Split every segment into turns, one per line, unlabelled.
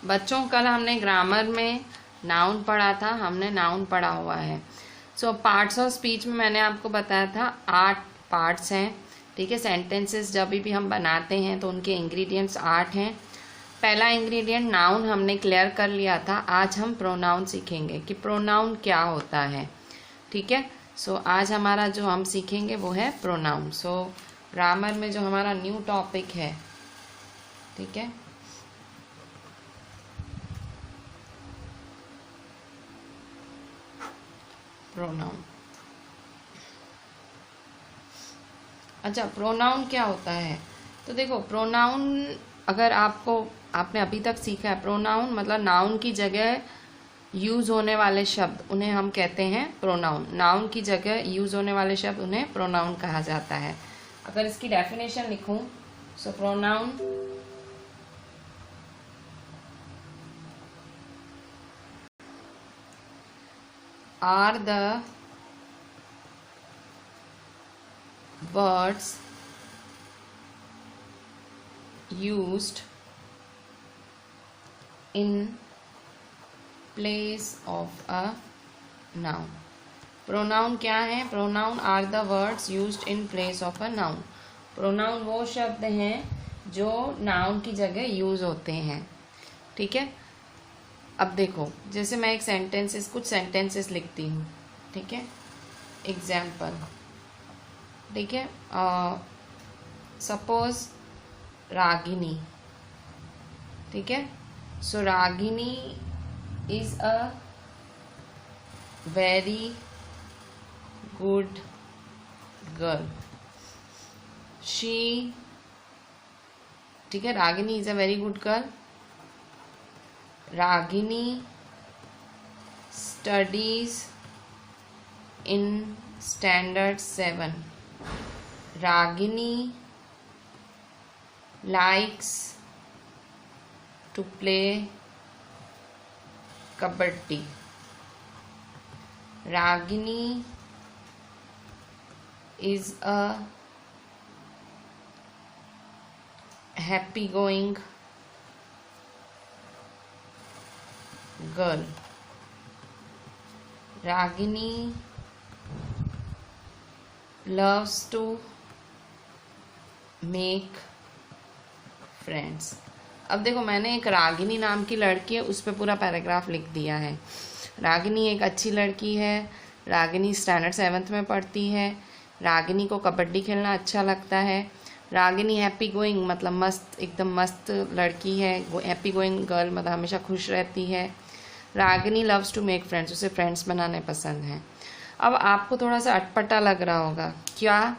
बच्चों कल हमने ग्रामर में नाउन पढ़ा था, हमने नाउन पढ़ा हुआ है। सो पार्ट्स ऑफ स्पीच में मैंने आपको बताया था 8 पार्ट्स हैं, ठीक है। सेंटेंसेस जब भी हम बनाते हैं तो उनके इंग्रेडिएंट्स 8 हैं। पहला इंग्रेडिएंट नाउन हमने क्लियर कर लिया था। आज हम प्रोनाउन सीखेंगे कि प्रोनाउन क्या होता है, ठीक है। सो आज हमारा जो हम सीखेंगे वो है प्रोनाउन। सो ग्रामर में जो हमारा न्यू टॉपिक है, ठीक है, प्रोनाउन। अच्छा, प्रोनाउन क्या होता है? तो देखो, प्रोनाउन अगर आपने अभी तक सीखा है, प्रोनाउन मतलब नाउन की जगह यूज होने वाले शब्द, उन्हें हम कहते हैं प्रोनाउन। नाउन की जगह यूज होने वाले शब्द उन्हें प्रोनाउन कहा जाता है। अगर इसकी डेफिनेशन लिखूं, so pronoun are the words used in place of a noun। Pronoun क्या है? Pronoun are the words used in place of a noun. Pronoun वो शब्द हैं जो नाउन की जगह यूज होते हैं, ठीक है। अब देखो, जैसे मैं कुछ सेंटेंसेस लिखती हूँ, ठीक है। एग्जाम्पल, ठीक है। सपोज रागिनी, ठीक है। So Ragini is a very good girl. She, ठीक है, Ragini is a very good girl. Ragini studies in standard 7। Ragini likes to play kabaddi. Ragini is a happy going girl. Ragini loves to make friends। अब देखो, मैंने एक रागिनी नाम की लड़की है, उस पर पूरा पैराग्राफ लिख दिया है। रागिनी एक अच्छी लड़की है, रागिनी स्टैंडर्ड 7th में पढ़ती है, रागिनी को कबड्डी खेलना अच्छा लगता है, रागिनी हैप्पी गोइंग मतलब मस्त, एकदम मस्त लड़की है, हैप्पी गोइंग गर्ल मतलब हमेशा खुश रहती है। Ragini loves to make friends, उसे फ्रेंड्स बनाने पसंद हैं। अब आपको थोड़ा सा अटपटा लग रहा होगा, क्या?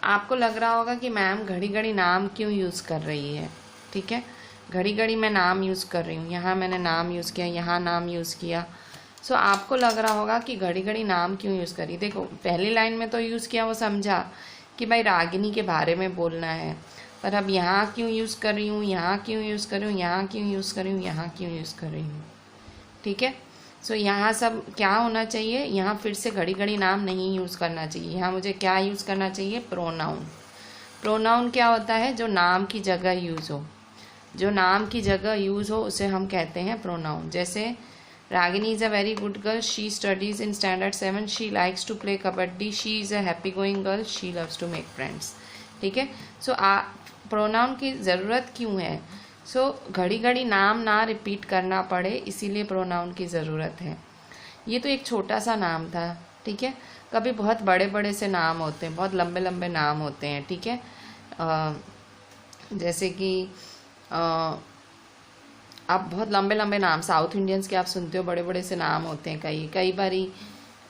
आपको लग रहा होगा कि मैम घड़ी घड़ी नाम क्यों यूज़ कर रही है, ठीक है। घड़ी घड़ी मैं नाम यूज़ कर रही हूँ, यहाँ मैंने नाम यूज़ किया, यहाँ नाम यूज़ किया। सो आपको लग रहा होगा कि घड़ी घड़ी नाम क्यों यूज़ करी। देखो, पहली लाइन में तो यूज़ किया, वो समझा कि भाई रागिनी के बारे में बोलना है, पर अब यहाँ क्यों यूज़ कर रही हूँ, यहाँ क्यों यूज़ कर रही हूँ, यहाँ क्यों यूज़ कर रही हूँ, यहाँ क्यों यूज़ कर रही हूँ, ठीक है। सो यहाँ सब क्या होना चाहिए, यहाँ फिर से घड़ी घड़ी नाम नहीं यूज़ करना चाहिए। यहाँ मुझे क्या यूज़ करना चाहिए? प्रोनाउन। प्रोनाउन क्या होता है? जो नाम की जगह यूज़ हो, जो नाम की जगह यूज़ हो उसे हम कहते हैं प्रोनाउन। जैसे Ragini is a very good girl, she studies in standard 7, she likes to play kabaddi, she is a happy going girl, she loves to make friends, ठीक है। सो प्रोनाउन की ज़रूरत क्यों है? सो घड़ी घड़ी नाम ना रिपीट करना पड़े, इसीलिए प्रोनाउन की ज़रूरत है। ये तो एक छोटा सा नाम था, ठीक है। कभी बहुत बड़े बड़े से नाम होते हैं, बहुत लंबे लंबे नाम होते हैं, ठीक है। जैसे कि आप बहुत लंबे लंबे नाम साउथ इंडियंस के आप सुनते हो, बड़े बड़े से नाम होते हैं। कई बारी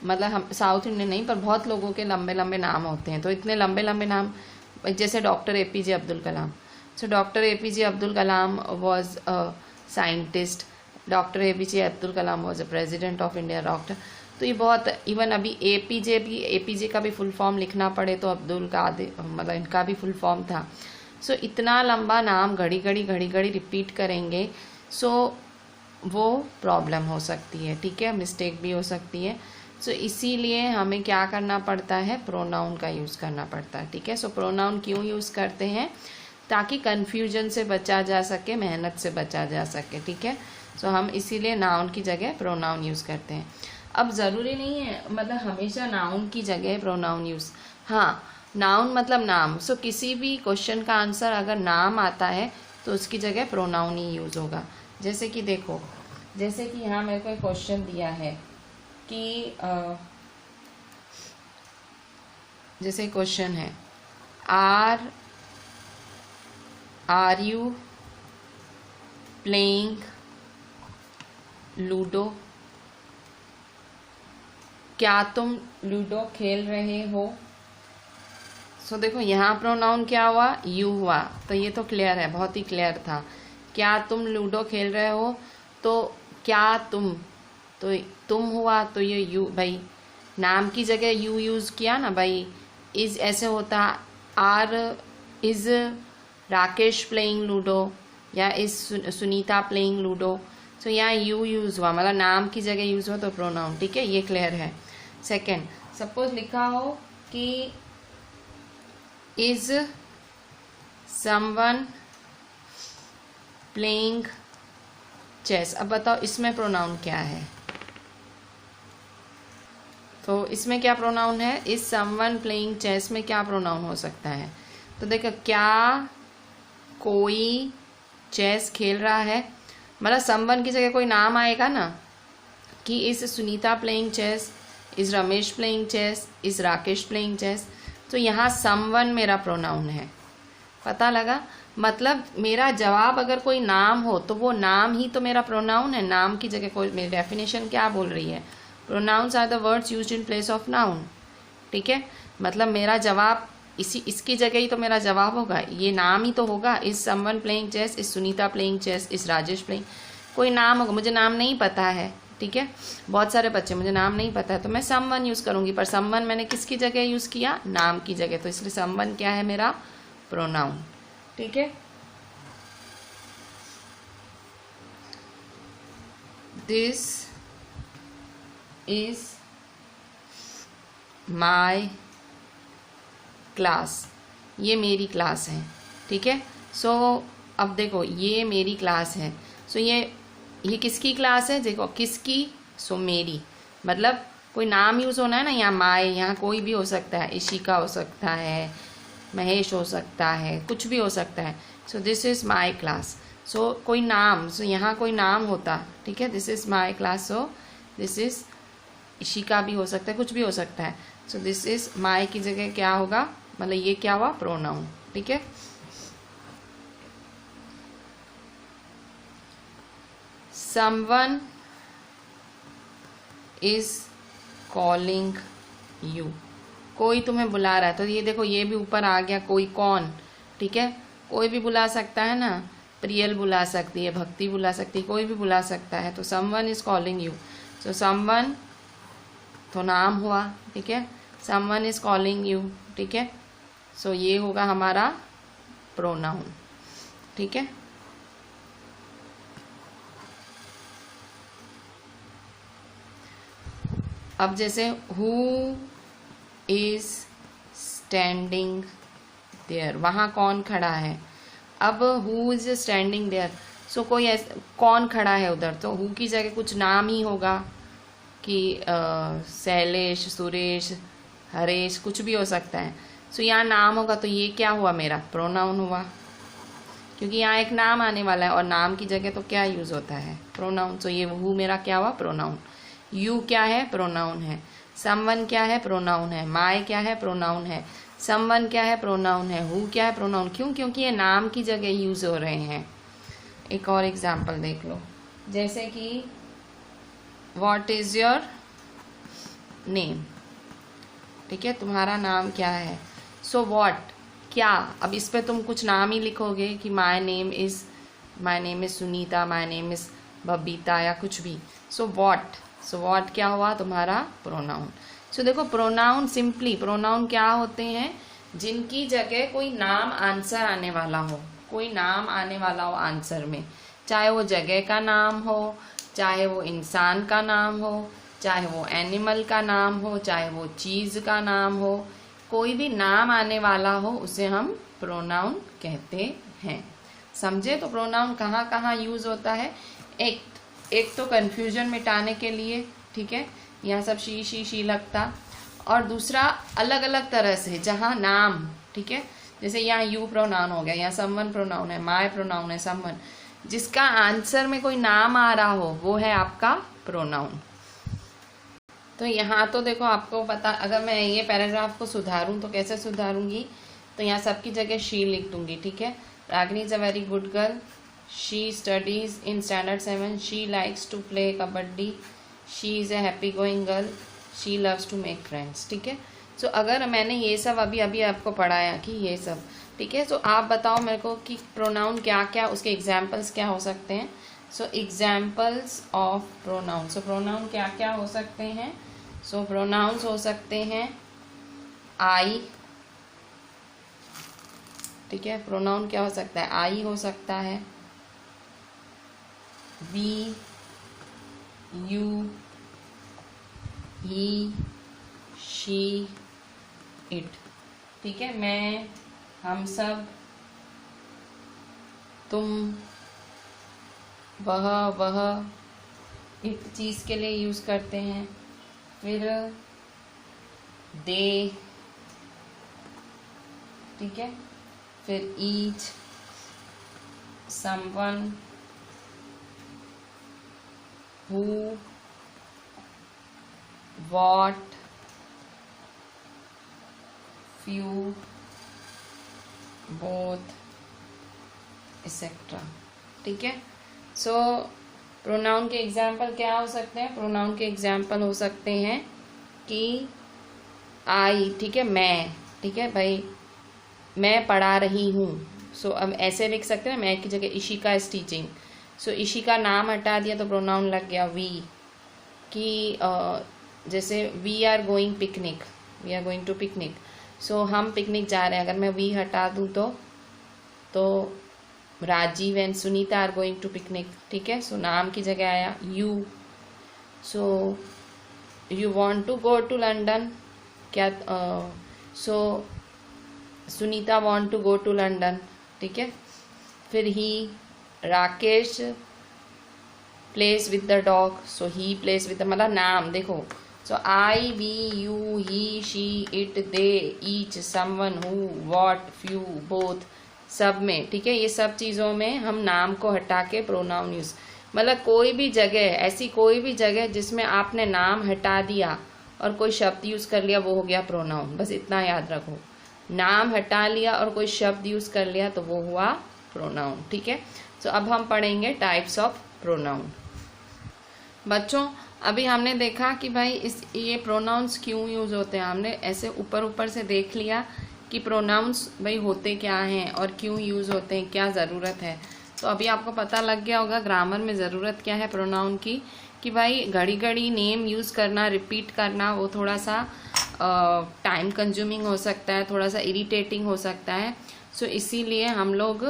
मतलब हम साउथ इंडियन नहीं, पर बहुत लोगों के लंबे लंबे नाम होते हैं। तो इतने लंबे लंबे नाम, जैसे doctor APJ Abdul Kalam. So Dr. APJ Abdul Kalam was a scientist. Dr. APJ Abdul Kalam was a president of India, doctor. तो ये बहुत, इवन अभी APJ का भी फुल फॉर्म लिखना पड़े तो अब्दुल का मतलब इनका भी फुल फॉर्म था। सो इतना लंबा नाम घड़ी घड़ी रिपीट करेंगे, सो वो प्रॉब्लम हो सकती है, ठीक है, मिस्टेक भी हो सकती है। सो इसीलिए हमें क्या करना पड़ता है? प्रोनाउन का यूज़ करना पड़ता है, ठीक है। सो प्रोनाउन क्यों यूज़ करते हैं? ताकि कन्फ्यूजन से बचा जा सके, मेहनत से बचा जा सके, ठीक है। सो हम इसीलिए नाउन की जगह प्रोनाउन यूज़ करते हैं। अब ज़रूरी नहीं है मतलब हमेशा नाउन की जगह प्रोनाउन यूज़, हाँ नाउन मतलब नाम। सो किसी भी क्वेश्चन का आंसर अगर नाम आता है तो उसकी जगह प्रोनाउन ही यूज़ होगा। जैसे कि देखो, जैसे कि यहाँ मेरे को एक क्वेश्चन दिया है कि जैसे क्वेश्चन है आर यू प्लेइंग लूडो, क्या तुम लूडो खेल रहे हो। सो देखो यहाँ प्रोनाउन क्या हुआ, यू हुआ, तो ये तो क्लियर है, बहुत ही क्लियर था। क्या तुम लूडो खेल रहे हो, तो क्या तुम, तो तुम हुआ, तो ये यू, भाई नाम की जगह यू यूज़ किया ना भाई। इज ऐसे होता are is Rakesh playing Ludo या is Sunita playing Ludo. So यहाँ यू यूज़ हुआ, मतलब नाम की जगह यूज़ हुआ तो प्रोनाउन, ठीक है, ये क्लियर है। सेकेंड, सपोज लिखा हो कि इज समवन प्लेइंग चेस। अब बताओ इसमें प्रोनाउन क्या है, तो इसमें क्या प्रोनाउन है, इज समवन प्लेइंग चेस में क्या प्रोनाउन हो सकता है। तो देखो क्या कोई चेस खेल रहा है, मतलब समवन की जगह कोई नाम आएगा ना, कि is Sunita playing chess, is Ramesh playing chess, is Rakesh playing chess. तो यहाँ समवन मेरा प्रोनाउन है, पता लगा। मतलब मेरा जवाब अगर कोई नाम हो तो वो नाम ही तो मेरा प्रोनाउन है। नाम की जगह कोई, मेरी डेफिनेशन क्या बोल रही है, pronouns are the words used in place of noun, ठीक है। मतलब मेरा जवाब इसकी जगह ही तो मेरा जवाब होगा, ये नाम ही तो होगा। Is someone playing chess, is Sunita playing chess, is Rajesh playing, कोई नाम होगा। मुझे नाम नहीं पता है, ठीक है, बहुत सारे बच्चे मुझे नाम नहीं पता है तो मैं समवन यूज़ करूँगी, पर समवन मैंने किसकी जगह यूज़ किया, नाम की जगह, तो इसलिए समवन क्या है मेरा प्रोनाउन, ठीक है। दिस इज माई क्लास, ये मेरी क्लास है, ठीक है। सो अब देखो ये मेरी क्लास है, सो ये किसकी क्लास है, देखो किसकी, सो मेरी, मतलब कोई नाम यूज़ होना है ना, यहाँ माय, यहाँ कोई भी हो सकता है, इशिका हो सकता है, महेश हो सकता है, कुछ भी हो सकता है। So this is my class, so कोई नाम, सो यहाँ कोई नाम होता, ठीक है, this is my class, so this is Ishika भी हो सकता है, कुछ भी हो सकता है। सो दिस इज़ माय की जगह क्या होगा, मतलब ये क्या हुआ, प्रोनाउन, ठीक है। someone is calling you, कोई तुम्हें बुला रहा है, तो ये देखो ये भी ऊपर आ गया, कोई कौन, ठीक है, कोई भी बुला सकता है ना, प्रियल बुला सकती है, भक्ति बुला सकती है, कोई भी बुला सकता है। तो someone is calling you, so someone तो नाम हुआ, ठीक है, someone is calling you, ठीक है। सो ये होगा हमारा प्रोनाउन, ठीक है। अब जैसे हु इज स्टैंडिंग देयर, वहाँ कौन खड़ा है। अब हु इज स्टैंडिंग देयर, सो कोई कौन खड़ा है उधर, तो हु की जगह कुछ नाम ही होगा कि शैलेश, सुरेश, हरेश, कुछ भी हो सकता है। सो यहाँ नाम होगा, तो ये क्या हुआ, मेरा प्रोनाउन हुआ, क्योंकि यहाँ एक नाम आने वाला है और नाम की जगह तो क्या यूज़ होता है, प्रोनाउन। सो ये हु मेरा क्या हुआ, प्रोनाउन। यू क्या है, प्रोनाउन है। समवन क्या है, प्रोनाउन है। माय क्या है, प्रोनाउन है। समवन क्या है, प्रोनाउन है। हु क्या है, प्रोनाउन। क्यों, क्योंकि ये नाम की जगह यूज़ हो रहे हैं। एक और एग्जाम्पल देख लो, जैसे कि व्हाट इज़ योर नेम, ठीक है, तुम्हारा नाम क्या है। सो व्हाट क्या, अब इस पे तुम कुछ नाम ही लिखोगे कि my name is Sunita, my name is Babita या कुछ भी। सो व्हाट क्या हुआ, तुम्हारा प्रोनाउन। सो देखो प्रोनाउन, सिंपली प्रोनाउन क्या होते हैं, जिनकी जगह कोई नाम आंसर आने वाला हो, कोई नाम आने वाला हो आंसर में, चाहे वो जगह का नाम हो, चाहे वो इंसान का नाम हो, चाहे वो एनिमल का नाम हो, चाहे वो चीज़ का नाम हो, कोई भी नाम आने वाला हो उसे हम प्रोनाउन कहते हैं। समझे? तो प्रोनाउन कहाँ कहाँ यूज होता है। एक तो कंफ्यूजन मिटाने के लिए, ठीक है, यहाँ सब शी लगता। और दूसरा अलग अलग तरह से जहाँ नाम, ठीक है, जैसे यहाँ यू प्रोनाउन हो गया, यहाँ समवन प्रोनाउन है, माय प्रोनाउन है, समवन, जिसका आंसर में कोई नाम आ रहा हो वो है आपका प्रोनाउन। तो यहाँ तो देखो आपको पता, अगर मैं ये पैराग्राफ को सुधारूं तो कैसे सुधारूंगी, तो यहाँ सबकी जगह शी लिख दूंगी, ठीक है। Ragini is a very good girl, she studies in standard 7, she likes to play kabaddi, she is a happy going girl, she loves to make friends, ठीक है। सो अगर मैंने ये सब अभी आपको पढ़ाया कि ये सब, ठीक है, तो आप बताओ मेरे को कि प्रोनाउन क्या क्या, उसके एग्जाम्पल्स क्या हो सकते हैं। सो examples of pronoun, so pronoun क्या क्या हो सकते हैं। सो प्रोनाउंस हो सकते हैं आई, ठीक है, प्रोनाउन क्या हो सकता है, आई हो सकता है, we, you, he, she, it, ठीक है, मैं, हम सब, तुम, वह इट चीज़ के लिए यूज़ करते हैं। फिर दे, ठीक है, फिर each, someone, who, what, few, both, etcetera, ठीक है। सो प्रोनाउन के एग्जाम्पल क्या हो सकते हैं। प्रोनाउन के एग्जाम्पल हो सकते हैं कि आई, ठीक है, मैं, ठीक है भाई, मैं पढ़ा रही हूँ। सो अब ऐसे लिख सकते हैं, मैं की जगह इशिका इज टीचिंग। सो इशिका नाम हटा दिया तो प्रोनाउन लग गया वी, कि जैसे we are going picnic, we are going to picnic, so हम पिकनिक जा रहे हैं। अगर मैं वी हटा दूँ तो Rajeev and Sunita are going to picnic, ठीक है। सो नाम की जगह आया you. So you want to go to London, क्या, so Sunita want to go to London, ठीक है। फिर he, Rakesh plays with the dog, so he plays with the, मतलब नाम देखो। So I, we, you, he, she, it, they, each, someone, who, what, few, both, सब में, ठीक है, ये सब चीज़ों में हम नाम को हटा के प्रोनाउन यूज़, मतलब कोई भी जगह, ऐसी कोई भी जगह जिसमें आपने नाम हटा दिया और कोई शब्द यूज़ कर लिया वो हो गया प्रोनाउन। बस इतना याद रखो, नाम हटा लिया और कोई शब्द यूज़ कर लिया तो वो हुआ प्रोनाउन, ठीक है। तो अब हम पढ़ेंगे टाइप्स ऑफ प्रोनाउन। बच्चों अभी हमने देखा कि भाई ये प्रोनाउंस क्यों यूज़ होते हैं, हमने ऐसे ऊपर से देख लिया कि प्रोनाउंस भाई होते क्या हैं और क्यों यूज़ होते हैं, क्या ज़रूरत है। तो अभी आपको पता लग गया होगा ग्रामर में ज़रूरत क्या है प्रोनाउन की, कि भाई घड़ी घड़ी नेम यूज़ करना, रिपीट करना, वो थोड़ा सा टाइम कंज्यूमिंग हो सकता है, थोड़ा सा इरिटेटिंग हो सकता है। सो इसीलिए हम लोग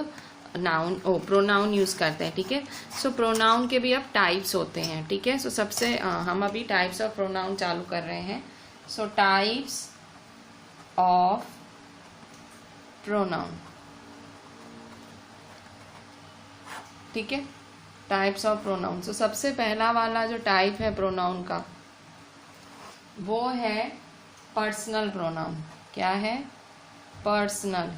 प्रोनाउन यूज़ करते हैं, ठीक है। सो प्रोनाउन के भी अब टाइप्स होते हैं, ठीक है। सो सबसे हम अभी टाइप्स ऑफ प्रोनाउन चालू कर रहे हैं। सो टाइप्स ऑफ प्रोनाउन, ठीक है, टाइप्स ऑफ प्रोनाउन। सो सबसे पहला वाला जो टाइप है प्रोनाउन का वो है पर्सनल प्रोनाउन। क्या है? पर्सनल।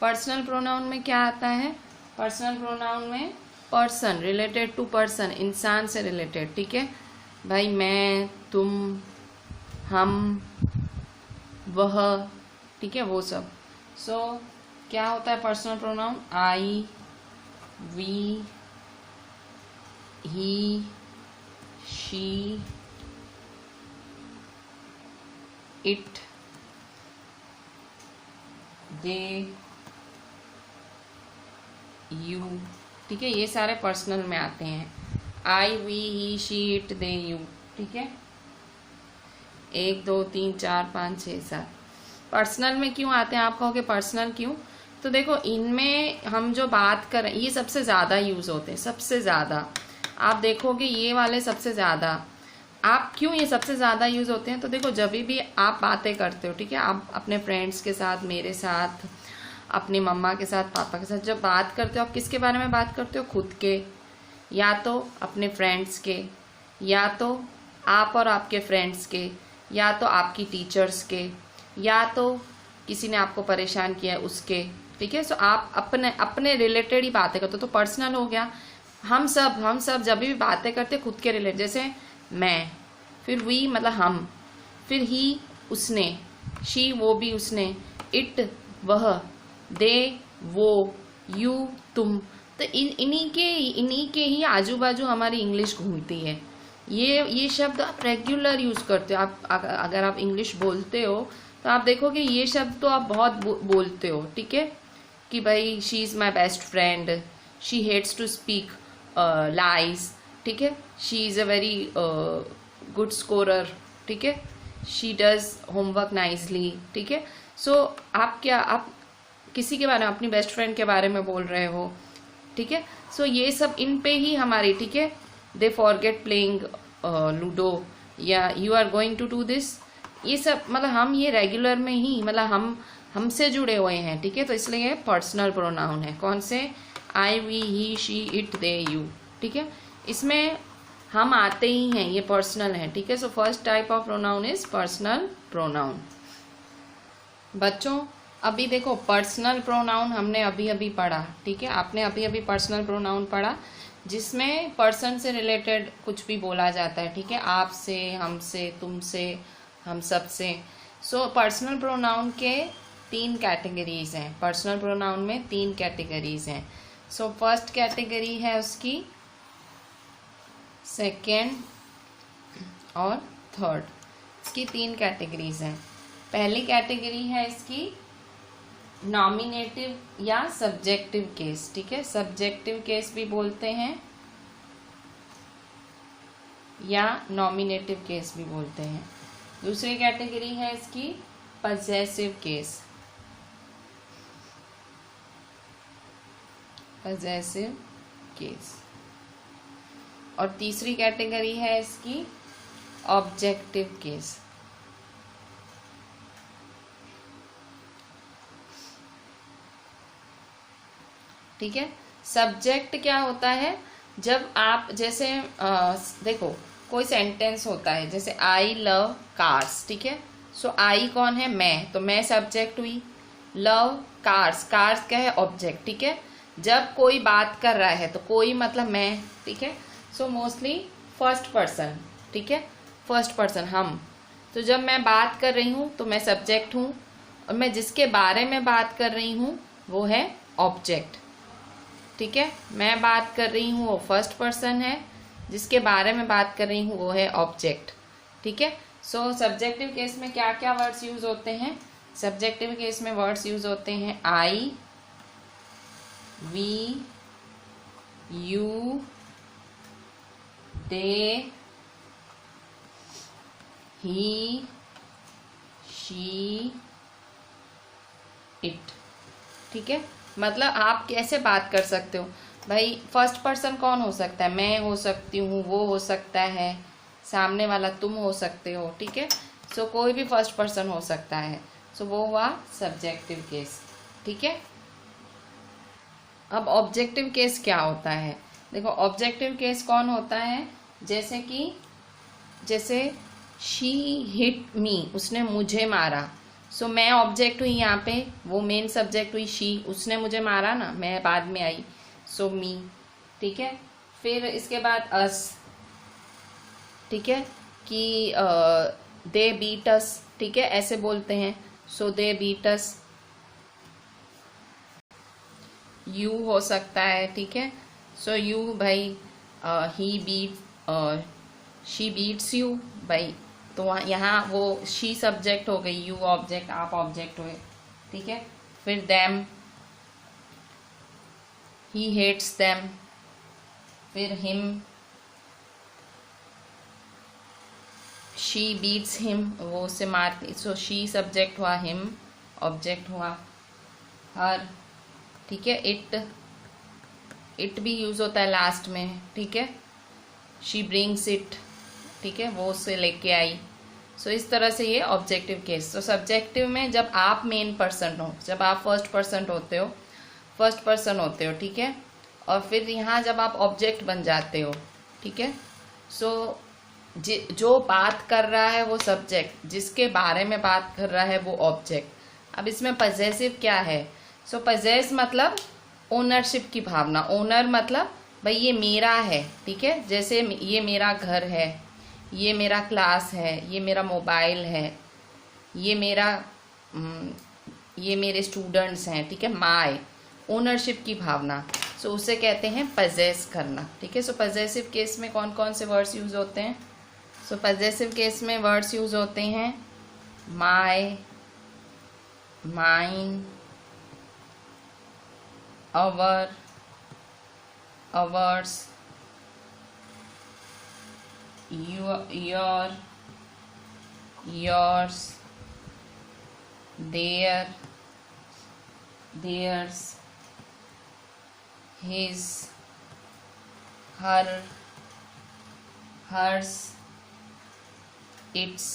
पर्सनल प्रोनाउन में क्या आता है? पर्सनल प्रोनाउन में पर्सन, रिलेटेड टू पर्सन, इंसान से रिलेटेड, ठीक है भाई, मैं, तुम, हम, वह, ठीक है, वो सब। सो क्या होता है personal pronoun? I, we, he, she, it, they, you, ठीक है, ये सारे पर्सनल में आते हैं। I, we, he, she, it, they, you, ठीक है। 1 2 3 4 5 6 7 पर्सनल में क्यों आते हैं? आप कहोगे पर्सनल क्यों? तो देखो इनमें हम जो बात कर रहे हैं ये सबसे ज़्यादा यूज़ होते हैं, सबसे ज़्यादा। आप देखोगे ये वाले सबसे ज़्यादा। आप क्यों ये सबसे ज़्यादा यूज़ होते हैं? तो देखो, जब भी आप बातें करते हो, ठीक है, आप अपने फ्रेंड्स के साथ, मेरे साथ, अपनी मम्मा के साथ, पापा के साथ जब बात करते हो, आप किसके बारे में बात करते हो? खुद के, या तो अपने फ्रेंड्स के, या तो आप और आपके फ्रेंड्स के, या तो आपकी टीचर्स के, या तो किसी ने आपको परेशान किया है उसके, ठीक है। सो आप अपने अपने रिलेटेड ही बातें करते हो, तो पर्सनल हो गया। हम सब जब भी बातें करते खुद के रिलेटेड, जैसे मैं, फिर वी मतलब हम, फिर ही उसने, शी वो भी उसने, इट वह, दे वो, यू तुम। तो इन्हीं के ही आजू बाजू हमारी इंग्लिश घूमती है। ये शब्द आप रेगुलर यूज करते हो। आप अगर आप इंग्लिश बोलते हो तो आप देखोगे ये शब्द तो आप बहुत बोलते हो, ठीक है, कि भाई she is my best friend, she hates to speak lies, ठीक है, she is a very good scorer, ठीक है, शी डज होमवर्क नाइसली, ठीक है। सो आप किसी के बारे में, अपनी बेस्ट फ्रेंड के बारे में बोल रहे हो, ठीक है। सो ये सब इन पे ही हमारी, ठीक है, दे फॉरगेट प्लेइंग लूडो, या you are going to do this, ये सब मतलब हम ये रेगुलर में ही मतलब हमसे जुड़े हुए हैं, ठीक है। तो इसलिए ये पर्सनल प्रोनाउन है। कौन से? I, we, he, she, it, they, you, ठीक है। इसमें हम आते ही हैं, ये पर्सनल है, ठीक है। So first type of pronoun is personal pronoun. बच्चों अभी देखो, पर्सनल प्रोनाउन हमने अभी अभी पढ़ा, ठीक है, आपने अभी अभी पर्सनल प्रोनाउन पढ़ा, जिसमें पर्सन से रिलेटेड कुछ भी बोला जाता है, ठीक है, आपसे, हमसे, तुमसे, हम सब से। सो पर्सनल प्रोनाउन के 3 कैटेगरीज हैं। पर्सनल प्रोनाउन में 3 कैटेगरीज हैं। सो फर्स्ट कैटेगरी है उसकी, सेकेंड और थर्ड, इसकी 3 कैटेगरीज हैं। पहली कैटेगरी है इसकी नॉमिनेटिव या सब्जेक्टिव केस, ठीक है, सब्जेक्टिव केस भी बोलते हैं या नॉमिनेटिव केस भी बोलते हैं। दूसरी कैटेगरी है इसकी पजेसिव केस, पजेसिव केस, और तीसरी कैटेगरी है इसकी ऑब्जेक्टिव केस। ठीक है। सब्जेक्ट क्या होता है? जब आप जैसे देखो, कोई सेंटेंस होता है, जैसे आई लव कार्स, ठीक है। सो आई कौन है? मैं, तो मैं सब्जेक्ट हुई। लव कार्स, कार्स क्या है? ऑब्जेक्ट, ठीक है। जब कोई बात कर रहा है तो कोई मतलब मैं, ठीक है। सो मोस्टली फर्स्ट पर्सन, ठीक है, फर्स्ट पर्सन, हम। तो जब मैं बात कर रही हूँ तो मैं सब्जेक्ट हूँ, और मैं जिसके बारे में बात कर रही हूँ वो है ऑब्जेक्ट, ठीक है। मैं बात कर रही हूँ वो फर्स्ट पर्सन है, जिसके बारे में बात कर रही हूँ वो है ऑब्जेक्ट, ठीक है। सो सब्जेक्टिव केस में क्या क्या वर्ड्स यूज होते हैं? सब्जेक्टिव केस में वर्ड्स यूज होते हैं I, we, you, they, he, she, it, ठीक है। मतलब आप कैसे बात कर सकते हो भाई? फर्स्ट पर्सन कौन हो सकता है? मैं हो सकती हूँ, वो हो सकता है, सामने वाला तुम हो सकते हो, ठीक है। सो कोई भी फर्स्ट पर्सन हो सकता है। सो वो हुआ सब्जेक्टिव केस, ठीक है। अब ऑब्जेक्टिव केस क्या होता है? देखो, ऑब्जेक्टिव केस कौन होता है? जैसे शी हिट मी, उसने मुझे मारा। सो मैं ऑब्जेक्ट हुई यहाँ पे, वो मेन सब्जेक्ट हुई शी, उसने मुझे मारा ना, मैं बाद में आई, सो मी, ठीक है। फिर इसके बाद अस, ठीक है, कि दे बीट अस, ठीक है, ऐसे बोलते हैं, सो दे बीट अस। यू हो सकता है, ठीक है। सो यू भाई, ही बीट, शी बीट्स यू भाई, तो यहाँ वो शी सब्जेक्ट हो गई, यू ऑब्जेक्ट, आप ऑब्जेक्ट हुए, ठीक है। फिर देम, ही हेट्स देम। फिर हिम, शी बीट्स हिम, वो उसे मारती, सो शी सब्जेक्ट हुआ, हिम ऑब्जेक्ट हुआ। हर, ठीक है। इट भी यूज होता है लास्ट में, ठीक है। शी ब्रिंग्स इट, ठीक है, वो उससे लेके आई। सो इस तरह से ये ऑब्जेक्टिव केस। तो सब्जेक्टिव में जब आप मेन पर्सन हो, जब आप फर्स्ट पर्सन होते हो, ठीक है, और फिर यहाँ जब आप ऑब्जेक्ट बन जाते हो, ठीक है। सो जो बात कर रहा है वो सब्जेक्ट, जिसके बारे में बात कर रहा है वो ऑब्जेक्ट। अब इसमें पजेसिव क्या है? सो पजेस मतलब ओनरशिप की भावना। ओनर मतलब भाई ये मेरा है, ठीक है, जैसे ये मेरा घर है, ये मेरा क्लास है, ये मेरा मोबाइल है, ये मेरे स्टूडेंट्स हैं, ठीक है, माय ओनरशिप की भावना। सो उसे कहते हैं पजेस करना, ठीक है। सो पजेसिव केस में कौन कौन से वर्ड्स यूज होते हैं? सो पजेसिव केस में वर्ड्स यूज होते हैं my, mine, our, ours, your, yours, their, theirs, his, her, hers, its,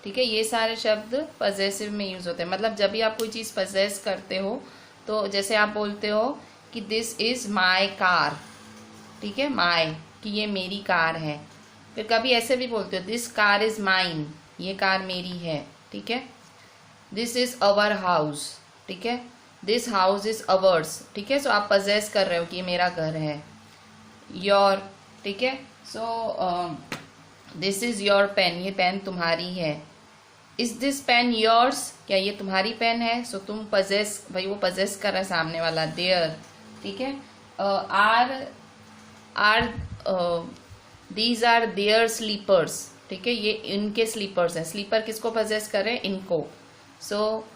ठीक है। ये सारे शब्द पजेसिव में यूज होते हैं। मतलब जब भी आप कोई चीज़ पजेस करते हो, तो जैसे आप बोलते हो कि दिस इज माई कार, ठीक है, माई कि ये मेरी कार है। फिर कभी ऐसे भी बोलते हो दिस कार इज माइन, ये कार मेरी है, ठीक है। दिस इज अवर हाउस, ठीक है, दिस हाउस इज अवर्स, ठीक है। सो आप पजेस कर रहे हो कि ये मेरा घर है। योर, ठीक है। So this is your pen, ये पेन तुम्हारी है। इज दिस पेन योर्स, क्या ये तुम्हारी पेन है? सो तुम पजेस, भाई वो पजेस कर रहा है सामने वाला। देयर, ठीक है। Are these are their slippers, ठीक है, ये इनके स्लीपर्स हैं। स्लीपर किसको पजेस कर रहे हैं? इनको। So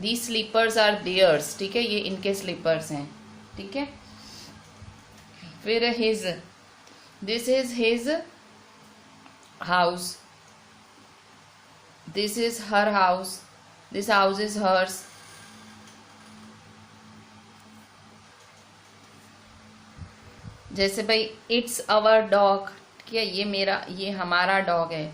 these slippers are theirs, ठीक है, ये इनके स्लीपर्स हैं, ठीक है। फिर his, this is his house, this is her house, this house is hers. जैसे भाई इट्स अवर डॉग, ठीक है, ये हमारा डॉग है,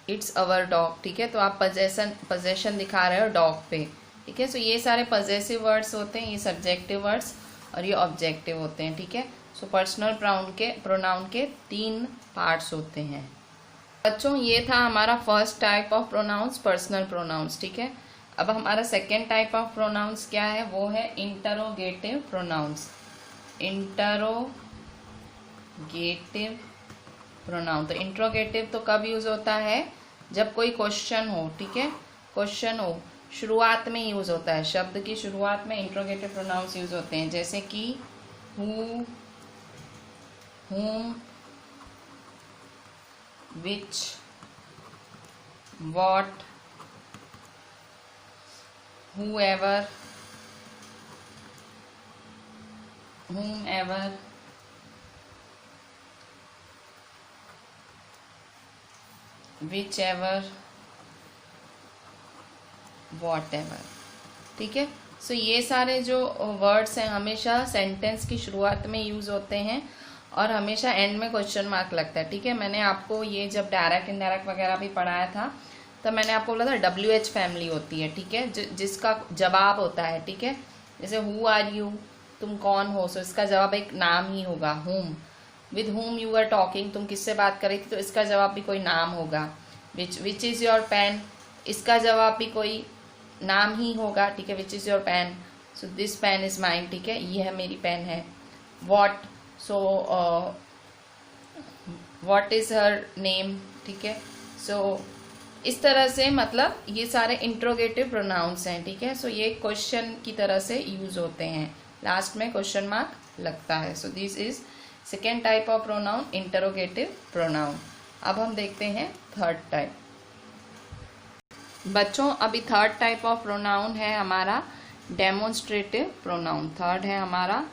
इट्स अवर डॉग, ठीक है। तो आप पजेशन दिखा रहे हो डॉग पे, ठीक है। सो ये सारे पजेसिव वर्ड्स होते हैं, ये सब्जेक्टिव वर्ड्स और ये ऑब्जेक्टिव होते हैं, ठीक है। सो पर्सनल प्रोनाउन के 3 पार्ट्स होते हैं। बच्चों ये था हमारा first type of pronouns, personal pronouns, ठीक है। अब हमारा सेकेंड टाइप ऑफ प्रोनाउंस क्या है? वो है इंटरोगेटिव प्रोनाउंस। Interrogative pronoun. तो इंट्रोगेटिव तो कब यूज होता है? जब कोई क्वेश्चन हो, ठीक है, क्वेश्चन हो, शुरुआत में यूज होता है, शब्द की शुरुआत में इंट्रोगेटिव प्रोनाउंस यूज होते हैं। जैसे कि who, whom, which, what, whoever, whomever, whichever, whatever, ठीक है। सो ये सारे जो वर्ड्स हैं हमेशा सेंटेंस की शुरुआत में यूज होते हैं और हमेशा एंड में क्वेश्चन मार्क लगता है, ठीक है। मैंने आपको ये जब डायरेक्ट इनडायरेक्ट वगैरह भी पढ़ाया था तब मैंने आपको बोला था WH फैमिली होती है, ठीक है, जिसका जवाब होता है, ठीक है। जैसे हु आर यू, तुम कौन हो, सो इसका जवाब एक नाम ही होगा, हुम। With whom you are talking, तुम किससे बात कर रही थी, तो इसका जवाब भी कोई नाम होगा। विच इज योर पेन, इसका जवाब भी कोई नाम ही होगा, ठीक है, which is your pen, so this pen is mine, ठीक है, ये है मेरी पेन है। What, so what is her name, ठीक है। सो इस तरह से मतलब ये सारे इंट्रोगेटिव प्रोनाउंस हैं, ठीक है। सो ये क्वेश्चन की तरह से यूज होते हैं, लास्ट में क्वेश्चन मार्क लगता है। So this is second type of pronoun, interrogative pronoun. अब हम देखते हैं थर्ड टाइप। बच्चों अभी थर्ड टाइप ऑफ प्रोनाउन है हमारा डेमोन्स्ट्रेटिव प्रोनाउन। थर्ड है हमारा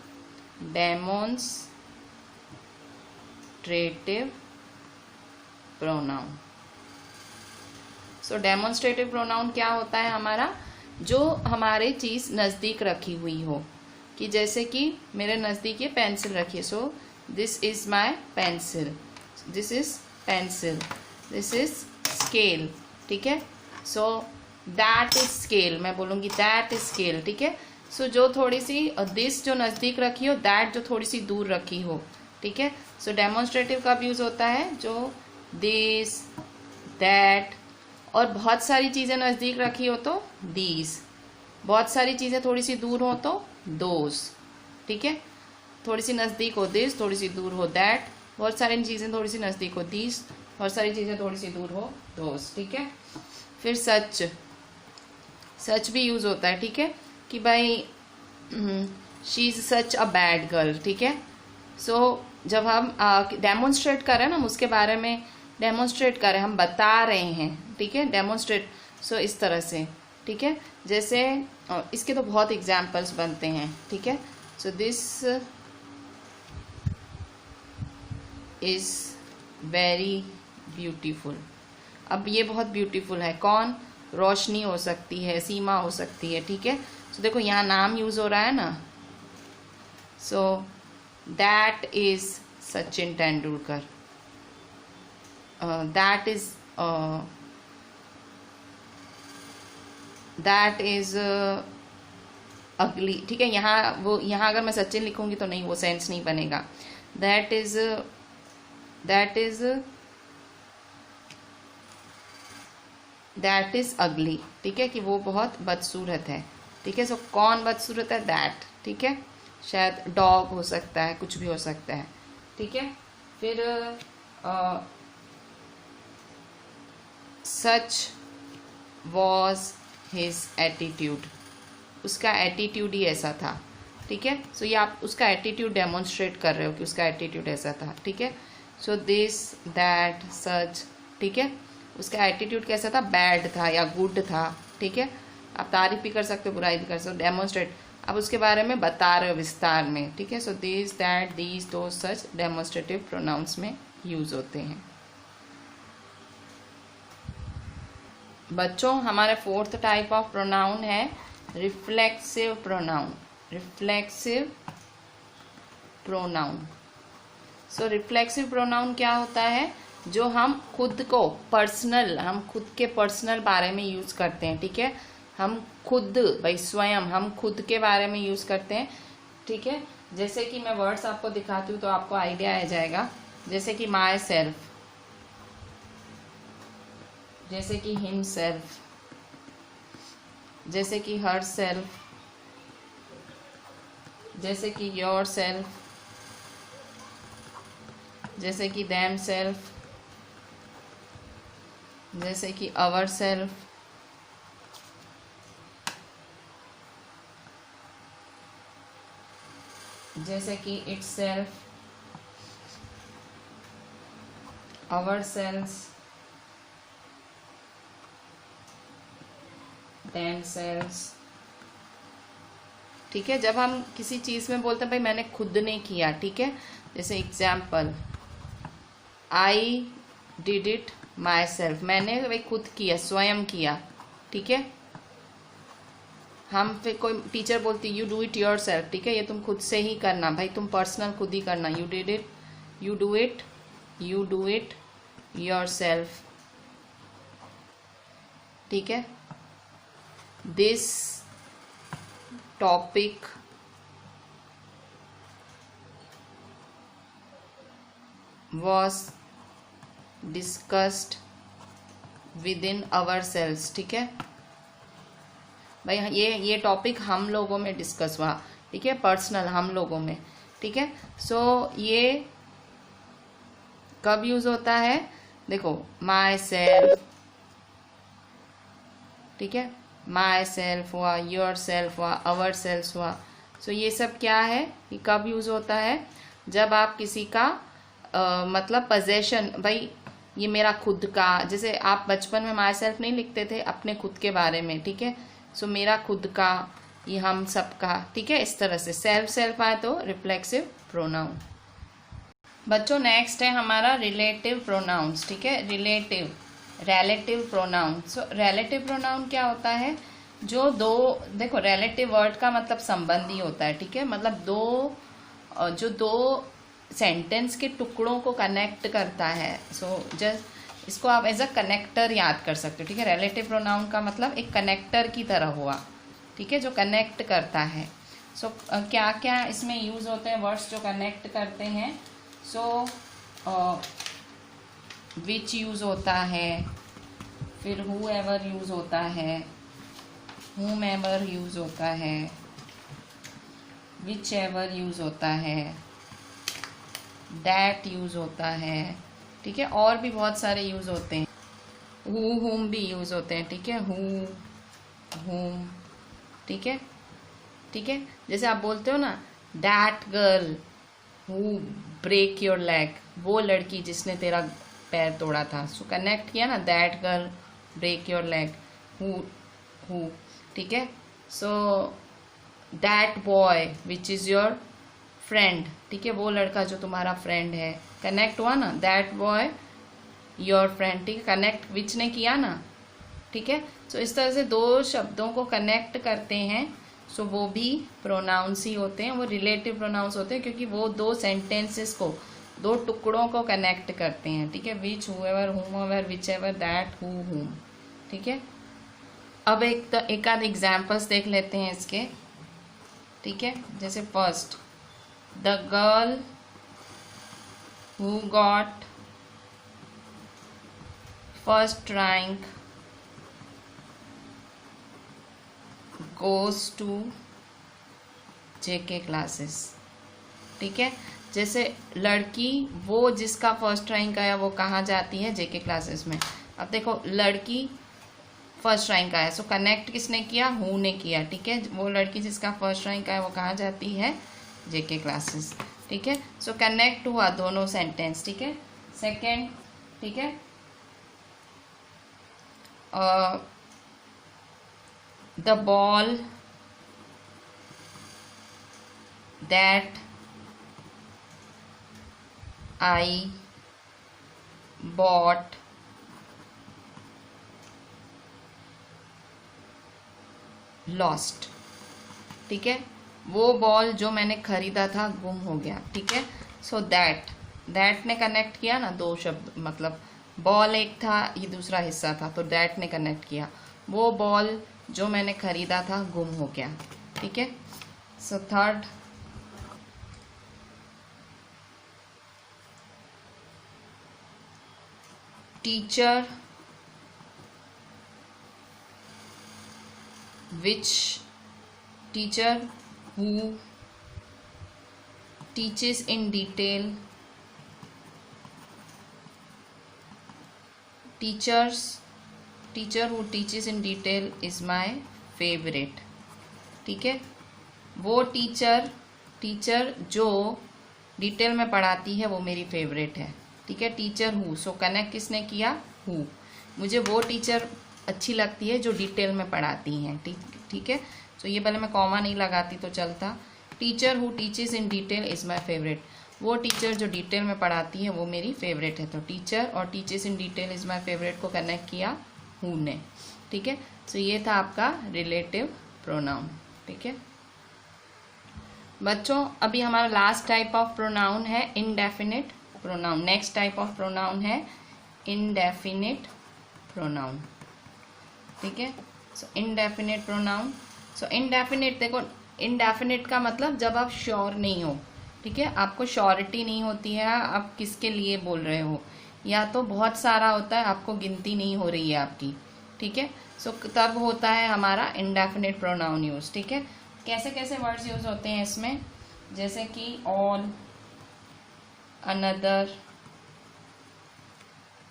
डेमोन्स्ट्रेटिव प्रोनाउन। सो डेमोन्स्ट्रेटिव प्रोनाउन क्या होता है हमारा? जो हमारे चीज़ नज़दीक रखी हुई हो, कि जैसे कि मेरे नज़दीक ये पेंसिल रखी है, so this is my pencil, this is pencil, this is scale, ठीक है। सो दैट इज स्केल, मैं बोलूँगी दैट इज स्केल, ठीक है। सो जो थोड़ी सी दिस जो नज़दीक रखी हो, दैट जो थोड़ी सी दूर रखी हो, ठीक है। सो डेमोन्स्ट्रेटिव कब यूज़ होता है, जो दिस, दैट, और बहुत सारी चीज़ें नज़दीक रखी हो तो दीज, बहुत सारी चीज़ें थोड़ी सी दूर हो तो दोज, ठीक है। थोड़ी सी नज़दीक हो दिस, थोड़ी सी दूर हो दैट, बहुत सारी चीज़ें थोड़ी सी नज़दीक हो दीज, बहुत सारी चीज़ें थोड़ी सी दूर हो दोज, ठीक है। फिर सच, सच भी यूज़ होता है, ठीक है, कि भाई she is such a bad girl, ठीक है। सो जब हम डेमोन्स्ट्रेट करें ना, हम उसके बारे में डेमोन्स्ट्रेट करें, हम बता रहे हैं, ठीक है, डेमोन्स्ट्रेट। सो इस तरह से, ठीक है। जैसे इसके तो बहुत एग्जाम्पल्स बनते हैं, ठीक है। So this is very beautiful. अब ये बहुत ब्यूटीफुल है, कौन, रोशनी हो सकती है, सीमा हो सकती है, ठीक है। सो देखो यहाँ नाम यूज हो रहा है ना, so that is Sachin Tendulkar, that is अगली, ठीक है। यहाँ अगर मैं सचिन लिखूंगी तो नहीं, वो सेंस नहीं बनेगा। दैट इज अगली, ठीक है, कि वो बहुत बदसूरत है, ठीक है। सो कौन बदसूरत है, दैट, ठीक है। शायद डॉग हो सकता है, कुछ भी हो सकता है, ठीक है। फिर सच वॉज हिज एटीट्यूड, उसका एटीट्यूड ही ऐसा था, ठीक है। सो ये आप उसका एटीट्यूड डेमोन्स्ट्रेट कर रहे हो कि उसका एटीट्यूड ऐसा था, ठीक है। सो दिस, दैट, सच, ठीक है, उसका एटीट्यूड कैसा था, बैड था या गुड था, ठीक है। आप तारीफ भी कर सकते हो, बुराई भी कर सकते हो, डेमोन्स्ट्रेट, आप उसके बारे में बता रहे हो विस्तार में, ठीक है। So this, that, these, those, such demonstrative pronouns में यूज होते हैं। बच्चों हमारे फोर्थ टाइप ऑफ प्रोनाउन है reflexive pronoun, reflexive pronoun. So reflexive pronoun क्या होता है, जो हम खुद को पर्सनल, हम खुद के पर्सनल बारे में यूज करते हैं, ठीक है। हम खुद, भाई स्वयं, हम खुद के बारे में यूज करते हैं, ठीक है। जैसे कि मैं वर्ड्स आपको दिखाती हूँ तो आपको आइडिया आ जाएगा। जैसे कि माई सेल्फ, जैसे कि हिम सेल्फ, जैसे कि हर सेल्फ, जैसे कि योर सेल्फ, जैसे कि देम सेल्फ, जैसे कि अवर सेल्फ, जैसे कि itself, ourselves, themselves, ठीक है। जब हम किसी चीज में बोलते हैं भाई मैंने खुद ने किया, ठीक है। जैसे example, I did it my self, मैंने भाई खुद किया, स्वयं किया, ठीक है। हम फिर कोई टीचर बोलती you do it your self, ठीक है, ये तुम खुद से ही करना, भाई तुम पर्सनल खुद ही करना, you did it, you do it your self, ठीक है। This topic was discussed within ourselves, ठीक है। भाई ये टॉपिक हम लोगों में डिस्कस हुआ, ठीक है, पर्सनल, हम लोगों में, ठीक है। सो ये कब यूज होता है, देखो माई सेल्फ, ठीक है, माई सेल्फ हुआ, योर सेल्फ हुआ, अवर सेल्फ हुआ। सो ये सब क्या है, ये कब यूज होता है, जब आप किसी का मतलब पोजेशन, भाई ये मेरा खुद का, जैसे आप बचपन में माई सेल्फ नहीं लिखते थे अपने खुद के बारे में, ठीक है। सो मेरा खुद का, ये हम सब का, ठीक है। इस तरह से सेल्फ आए तो रिफ्लेक्सिव प्रोनाउन। बच्चों नेक्स्ट है हमारा रिलेटिव प्रोनाउंस, ठीक है, relative pronoun. So relative pronoun क्या होता है, जो दो, देखो रिलेटिव वर्ड का मतलब संबंधी होता है, ठीक है, मतलब जो दो सेंटेंस के टुकड़ों को कनेक्ट करता है। सो जस्ट इसको आप एज अ कनेक्टर याद कर सकते हो, ठीक है। रिलेटिव प्रोनाउन का मतलब एक कनेक्टर की तरह हुआ, ठीक है, जो कनेक्ट करता है। सो क्या क्या इसमें यूज़ होते हैं वर्ड्स जो कनेक्ट करते हैं? सो विच यूज़ होता है, फिर हु एवर यूज़ होता है, whom एवर यूज़ होता है, विच एवर यूज़ होता है, दैट यूज़ होता है, ठीक है। और भी बहुत सारे यूज़ होते हैं, हु हुम भी यूज़ होते हैं, ठीक है, हु हुम, ठीक है, ठीक है। जैसे आप बोलते हो ना, that girl who break your leg, वो लड़की जिसने तेरा पैर तोड़ा था। सो कनेक्ट किया ना, that girl break your leg, who, ठीक है। So that boy which is your friend, ठीक है, वो लड़का जो तुम्हारा फ्रेंड है, कनेक्ट हुआ ना, दैट बॉय योर फ्रेंड, ठीक है, कनेक्ट विच ने किया ना, ठीक है। सो इस तरह से दो शब्दों को कनेक्ट करते हैं, सो वो भी प्रोनाउंस ही होते हैं, वो रिलेटिव प्रोनाउंस होते हैं, क्योंकि वो दो सेंटेंसेस को, दो टुकड़ों को कनेक्ट करते हैं, ठीक है। Which, whoever, whomever, whichever, that, who, whom, ठीक है। अब एक आध एग्जाम्पल्स देख लेते हैं इसके, ठीक है। जैसे first, the girl who got first rank goes to JK classes, ठीक है। जैसे लड़की, वो जिसका फर्स्ट रैंक आया वो कहाँ जाती है? जेके क्लासेस में। अब देखो, लड़की फर्स्ट रैंक आया, सो कनेक्ट किसने किया? हु ने किया, ठीक है। वो लड़की जिसका फर्स्ट रैंक आया वो कहाँ जाती है? जेके क्लासेस, ठीक है। सो कनेक्ट हुआ दोनों सेंटेंस, ठीक है। सेकेंड, ठीक है, the ball that I bought lost, ठीक है। वो बॉल जो मैंने खरीदा था गुम हो गया, ठीक है। सो दैट ने कनेक्ट किया ना दो शब्द, मतलब बॉल एक था, ये दूसरा हिस्सा था, तो दैट ने कनेक्ट किया, वो बॉल जो मैंने खरीदा था गुम हो गया, ठीक है। So third, teacher who teaches in detail, teacher who teaches in detail is my favorite, ठीक है। वो टीचर जो डिटेल में पढ़ाती है वो मेरी फेवरेट है, ठीक है। टीचर हु, सो कनेक्ट किसने किया? हु। मुझे वो टीचर अच्छी लगती है जो डिटेल में पढ़ाती हैं, ठीक है। सो ये पहले मैं कॉमा नहीं लगाती तो चलता। Teacher who teaches in detail is my favourite, वो टीचर जो डिटेल में पढ़ाती है वो मेरी फेवरेट है, तो टीचर और teaches in detail is my favourite को कनेक्ट किया हु ने, ठीक है। सो ये था आपका रिलेटिव प्रोनाउन, ठीक है बच्चों। अभी हमारा लास्ट टाइप ऑफ प्रोनाउन है indefinite pronoun. Next type of pronoun है इनडेफिनिट प्रोनाउन, ठीक है। सो इनडेफिनिट प्रोनाउन, सो इनडेफिनिट, देखो इनडेफिनिट का मतलब जब आप श्योर नहीं हो, ठीक है, आपको श्योरिटी नहीं होती है आप किसके लिए बोल रहे हो, या तो बहुत सारा होता है, आपको गिनती नहीं हो रही है आपकी, ठीक है। सो तब होता है हमारा इनडेफिनिट प्रोनाउन यूज, ठीक है। कैसे कैसे वर्ड्स यूज होते हैं इसमें? जैसे कि all, another,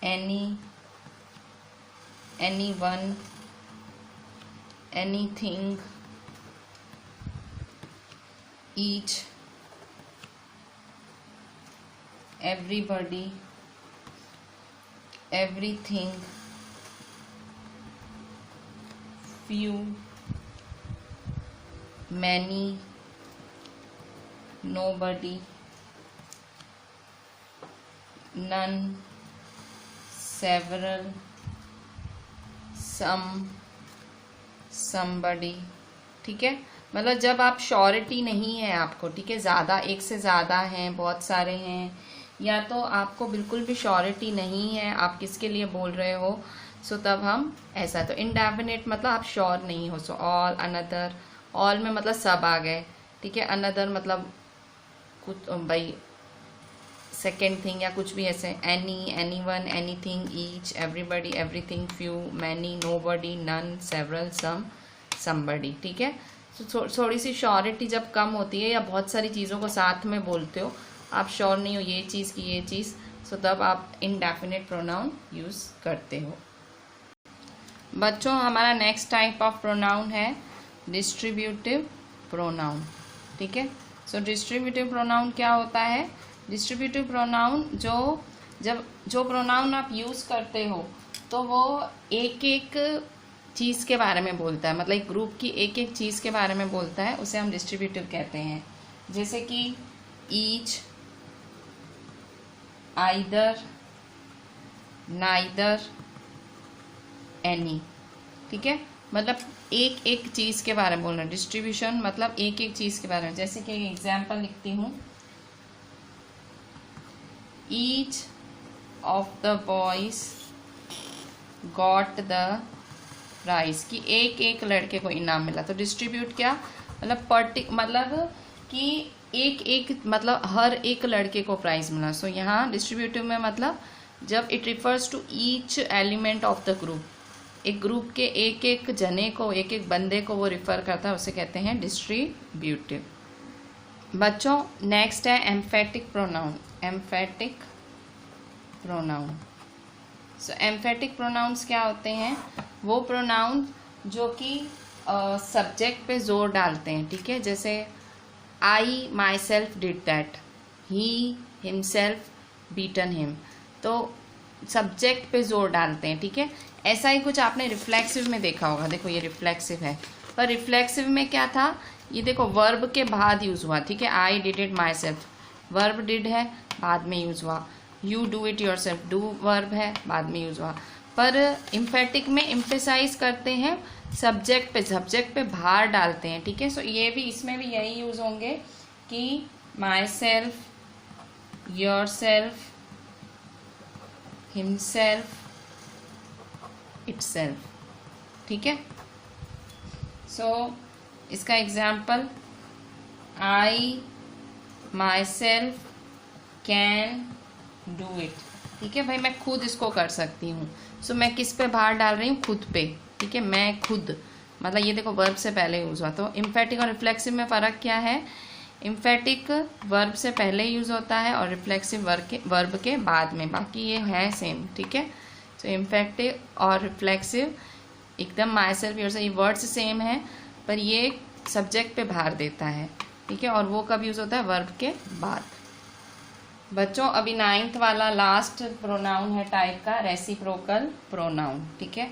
any, anyone, anything, each, everybody, everything, few, many, nobody, none, several, some, somebody, ठीक है। मतलब जब आप श्योरिटी नहीं है आपको, ठीक है, ज़्यादा, एक से ज़्यादा हैं, बहुत सारे हैं, या तो आपको बिल्कुल भी श्योरिटी नहीं है आप किसके लिए बोल रहे हो, सो तब हम ऐसा। तो इनडेफिनेट मतलब आप श्योर नहीं हो, सो ऑल, अनदर, ऑल में मतलब सब आ गए, ठीक है, अनदर मतलब कुछ भाई सेकेंड थिंग या कुछ भी ऐसे, any, anyone, anything, each, everybody, everything, few, many, nobody, none, several, some, somebody, ठीक है। तो थोड़ी सी श्योरिटी जब कम होती है या बहुत सारी चीज़ों को साथ में बोलते हो, आप श्योर नहीं हो ये चीज़ की ये चीज़, सो तब आप इनडेफिनेट प्रोनाउन यूज़ करते हो। बच्चों हमारा नेक्स्ट टाइप ऑफ प्रोनाउन है डिस्ट्रीब्यूटिव प्रोनाउन, ठीक है। सो डिस्ट्रीब्यूटिव प्रोनाउन क्या होता है? डिस्ट्रीब्यूटिव प्रोनाउन जो प्रोनाउन आप यूज़ करते हो तो वो एक एक चीज़ के बारे में बोलता है, मतलब एक ग्रुप की एक एक चीज़ के बारे में बोलता है, उसे हम डिस्ट्रीब्यूटिव कहते हैं। जैसे कि ईच, आइदर, नाइदर, एनी, ठीक है, मतलब एक एक चीज़ के बारे में बोलना। डिस्ट्रीब्यूशन मतलब एक एक चीज़ के बारे में। जैसे कि एक एग्जाम्पल लिखती हूँ, each of the boys got the prize, कि एक एक लड़के को इनाम मिला। तो डिस्ट्रीब्यूट क्या मतलब मतलब कि एक एक मतलब हर एक लड़के को प्राइज मिला। सो यहाँ डिस्ट्रीब्यूटिव में मतलब जब it refers to each element of the group, एक ग्रुप के एक एक जने को, एक एक बंदे को वो रिफर करता है, उसे कहते हैं डिस्ट्रीब्यूटिव। बच्चों नेक्स्ट है एम्फेटिक प्रोनाउन। एम्फेटिक प्रोनाउन, सो एम्फेटिक प्रोनाउंस क्या होते हैं? वो प्रोनाउन जो कि सब्जेक्ट पे जोर डालते हैं, ठीक है। जैसे I myself did that, he himself beaten him, तो सब्जेक्ट पे जोर डालते हैं, ठीक है। ऐसा ही कुछ आपने रिफ्लेक्सिव में देखा होगा। देखो ये रिफ्लेक्सिव है, पर रिफ्लेक्सिव में क्या था, ये देखो वर्ब के बाद यूज़ हुआ, ठीक है। I did it my self, verb did है, बाद में यूज़ हुआ। You do it your self, do verb है, बाद में यूज़ हुआ। पर इम्फेटिक में इम्फेसाइज करते हैं सब्जेक्ट पे, सब्जेक्ट पे भार डालते हैं, ठीक है। सो ये भी, इसमें भी यही यूज़ होंगे कि my self, your self, himself, itself, ठीक है। सो इसका example, I my self can do it, ठीक है भाई, मैं खुद इसको कर सकती हूँ। सो मैं किस पे भार डाल रही हूँ? खुद पे, ठीक है, मैं खुद, मतलब ये देखो वर्ब से पहले यूज़ हुआ। तो इम्फेटिक और रिफ्लेक्सिव में फ़र्क क्या है? इम्फेटिक वर्ब से पहले यूज़ होता है और रिफ्लेक्सिव वर्ब के बाद में, बाकी ये है सेम, ठीक है। तो इम्फेटिव और रिफ्लेक्सिव एकदम माई सेल्फ, योर सेल्फ, ये वर्ड्स सेम है, पर ये सब्जेक्ट पे भार देता है, ठीक है, और वो कब यूज़ होता है? वर्ब के बाद। बच्चों अभी 9th वाला लास्ट प्रोनाउन है टाइप का, रेसिप्रोकल प्रोनाउन, ठीक है।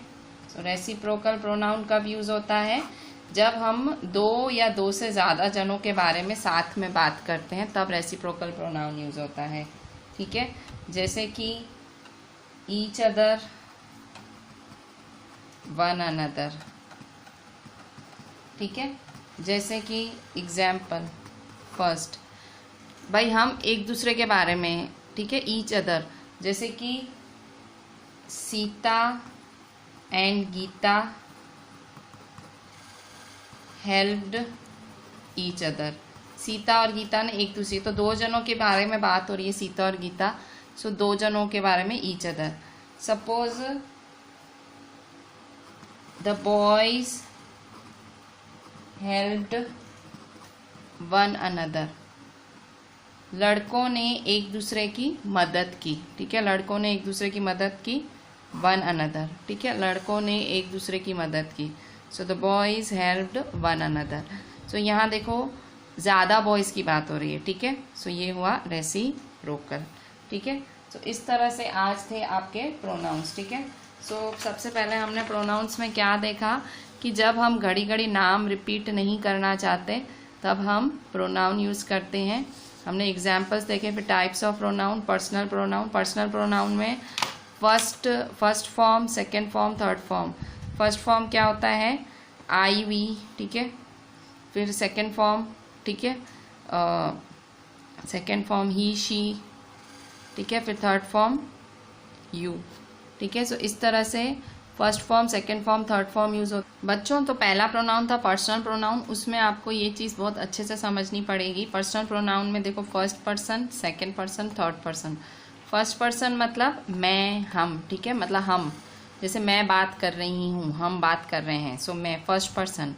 सो रेसिप्रोकल प्रोनाउन कब यूज़ होता है? जब हम दो या दो से ज़्यादा जनों के बारे में साथ में बात करते हैं, तब रेसिप्रोकल प्रोनाउन यूज़ होता है, ठीक है। जैसे कि ईच अदर, वन अनदर, ठीक है। जैसे कि एग्जाम्पल फर्स्ट, भाई हम एक दूसरे के बारे में, ठीक है, ईच अदर, जैसे कि Sita and Gita helped each other, Sita और गीता ने एक दूसरे, तो दो जनों के बारे में बात हो रही है, सीता और गीता, सो दो जनों के बारे में each other. Suppose the boys helped one another, लड़कों ने एक दूसरे की मदद की, ठीक है, लड़कों ने एक दूसरे की मदद की, वन अनदर, ठीक है, लड़कों ने एक दूसरे की मदद की। So the boys helped one another. So यहाँ देखो ज़्यादा बॉयज़ की बात हो रही है, ठीक है। सो ये हुआ रेसिप्रोकल, ठीक है। सो इस तरह से आज थे आपके प्रोनाउंस, ठीक है। सो सबसे पहले हमने प्रोनाउंस में क्या देखा कि जब हम घड़ी घड़ी नाम रिपीट नहीं करना चाहते तब हम प्रोनाउन यूज़ करते हैं। हमने एग्जाम्पल्स देखे। फिर types of pronoun, personal pronoun, personal pronoun में first form, second form, third form. First form क्या होता है? आई वी, ठीक है, फिर सेकेंड फॉर्म, ठीक है, सेकेंड फॉर्म ही शी, ठीक है, फिर थर्ड फॉर्म यू, ठीक है। सो इस तरह से first form, second form, third form use होता। बच्चों तो पहला प्रोनाउन था पर्सनल प्रोनाउन, उसमें आपको ये चीज़ बहुत अच्छे से समझनी पड़ेगी। पर्सनल प्रोनाउन में देखो first person, second person, third person. First person मतलब मैं, हम, ठीक है, मतलब हम, जैसे मैं बात कर रही हूँ, हम बात कर रहे हैं, सो मैं, फर्स्ट पर्सन।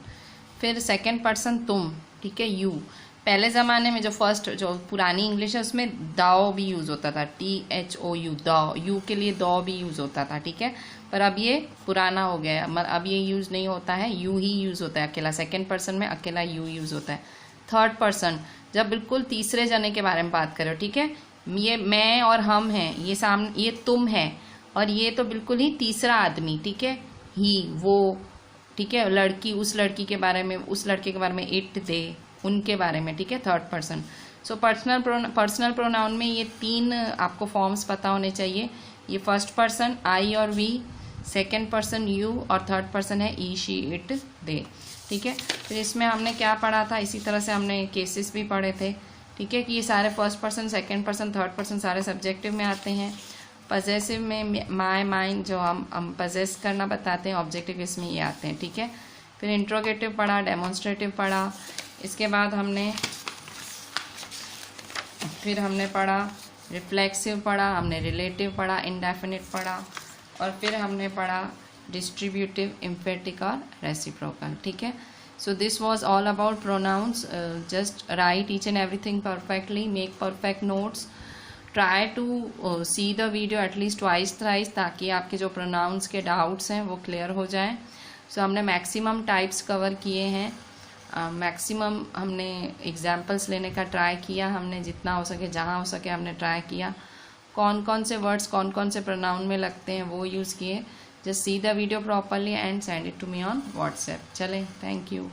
फिर सेकेंड पर्सन तुम, ठीक है, यू। पहले ज़माने में जो पुरानी इंग्लिश है उसमें दाओ भी यूज़ होता था, THOU, दाओ, यू के लिए दो भी यूज़ होता था, ठीक है। पर अब ये पुराना हो गया, अब ये यूज़ नहीं होता है, यू ही यूज़ होता है अकेला। सेकेंड पर्सन में अकेला यू यूज़ होता है। थर्ड पर्सन जब बिल्कुल तीसरे जने के बारे में बात करो, ठीक है, ये मैं और हम हैं, ये सामने, ये तुम है, और ये तो बिल्कुल ही तीसरा आदमी, ठीक है, ही, वो, ठीक है, लड़की, उस लड़की के बारे में, उस लड़के के बारे में, इट, दे, उनके बारे में, ठीक है, third person. So personal pronoun में ये तीन आपको फॉर्म्स पता होने चाहिए। ये फर्स्ट पर्सन आई और वी, सेकेंड पर्सन यू, और थर्ड पर्सन है ई, शी, इट, दे, ठीक है। फिर इसमें हमने क्या पढ़ा था, इसी तरह से हमने केसेस भी पढ़े थे, ठीक है, कि ये सारे first person, second person, third person सारे सब्जेक्टिव में आते हैं। पजेसिव में माई, माइन, जो हम पजेस करना बताते हैं, ऑब्जेक्टिव इसमें ये आते हैं, ठीक है। फिर इंट्रोगेटिव पढ़ा, डेमोन्स्ट्रेटिव पढ़ा, इसके बाद हमने पढ़ा रिफ्लेक्सिव पढ़ा, हमने रिलेटिव पढ़ा, इंडेफिनिट पढ़ा, और फिर हमने पढ़ा डिस्ट्रीब्यूटिव, एम्फेटिक और रेसिप्रोकल, ठीक है। So this was all about pronouns. Just write each and everything perfectly, make perfect notes, try to see the video at least twice thrice, ताकि आपके जो प्रोनाउंस के डाउट्स हैं वो क्लियर हो जाएं। सो हमने मैक्सिमम टाइप्स कवर किए हैं, मैक्सिमम हमने एग्जाम्पल्स लेने का ट्राई किया, हमने जितना हो सके, जहाँ हो सके हमने ट्राई किया। कौन कौन से वर्ड्स कौन कौन से प्रोनाउन में लगते हैं वो यूज़ किए। Just see the video properly and send it to me on WhatsApp. चलें, थैंक यू।